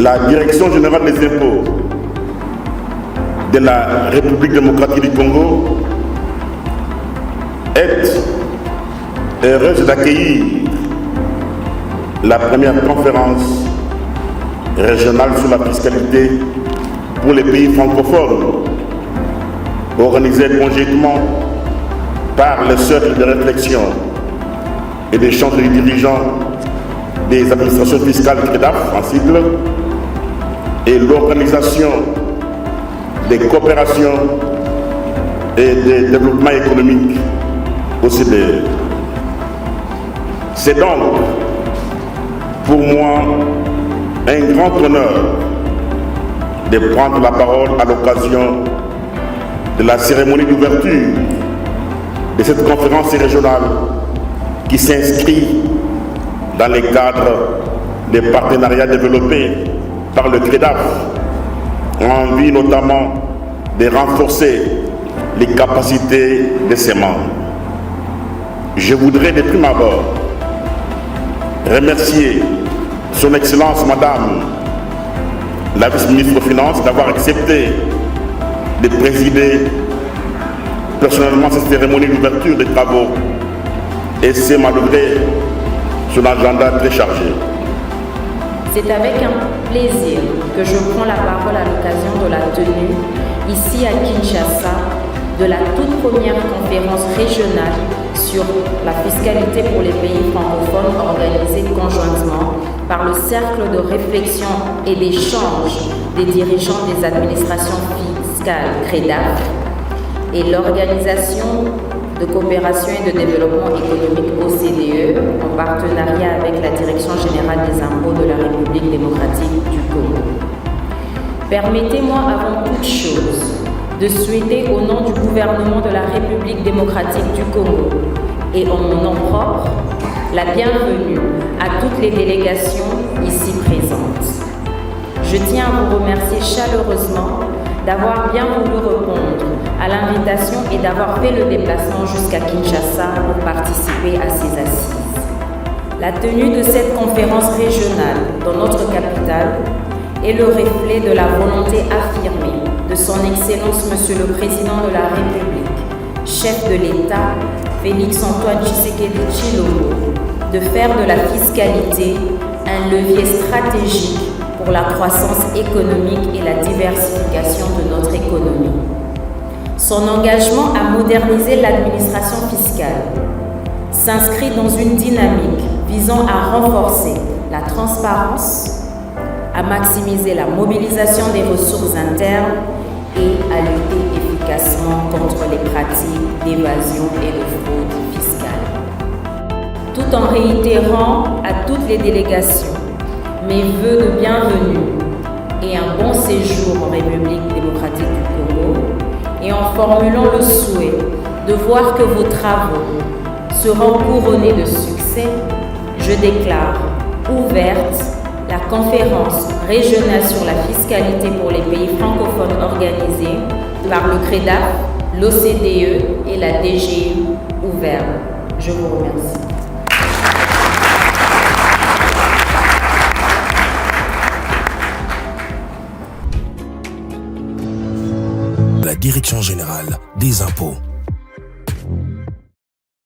La Direction générale des impôts de la République démocratique du Congo est heureuse d'accueillir la première conférence régionale sur la fiscalité pour les pays francophones, organisée conjointement par le cercle de réflexion et d'échange des dirigeants des administrations fiscales CREDAF en sigle et l'organisation des coopérations et des développements économiques OCDE. C'est donc pour moi un grand honneur de prendre la parole à l'occasion de la cérémonie d'ouverture de cette conférence régionale qui s'inscrit dans les cadres des partenariats développés par le CREDAF en vue notamment de renforcer les capacités de ses membres. Je voudrais de prime abord remercier Son Excellence Madame la vice-ministre des Finances d'avoir accepté de présider personnellement cette cérémonie d'ouverture des travaux, et c'est malgré son agenda très chargé. C'est avec un plaisir que je prends la parole à l'occasion de la tenue, ici à Kinshasa, de la toute première conférence régionale sur la fiscalité pour les pays francophones organisée conjointement par le Cercle de réflexion et d'échange des dirigeants des administrations fiscales CREDAF et l'Organisation de coopération et de développement économique OCDE en partenariat avec la Direction générale des impôts de la République démocratique du Congo. Permettez-moi avant toute chose de souhaiter au nom du gouvernement de la République démocratique du Congo et en mon nom propre la bienvenue à toutes les délégations ici présentes. Je tiens à vous remercier chaleureusement d'avoir bien voulu répondre à l'invitation et d'avoir fait le déplacement jusqu'à Kinshasa pour participer à ces assises. La tenue de cette conférence régionale dans notre capitale est le reflet de la volonté affirmée de son Excellence Monsieur le Président de la République, chef de l'État, Félix-Antoine Tshisekedi Tshilombo, de faire de la fiscalité un levier stratégique pour la croissance économique et la diversification de notre économie. Son engagement à moderniser l'administration fiscale s'inscrit dans une dynamique visant à renforcer la transparence, à maximiser la mobilisation des ressources internes et à lutter efficacement contre les pratiques d'évasion et de fraude fiscale. Tout en réitérant à toutes les délégations mes vœux de bienvenue et un bon séjour en République démocratique du Congo, et en formulant le souhait de voir que vos travaux seront couronnés de succès, je déclare ouverte la conférence régionale sur la fiscalité pour les pays francophones organisée par le CREDAF, l'OCDE et la DGI ouverte. Je vous remercie. La Direction générale des impôts.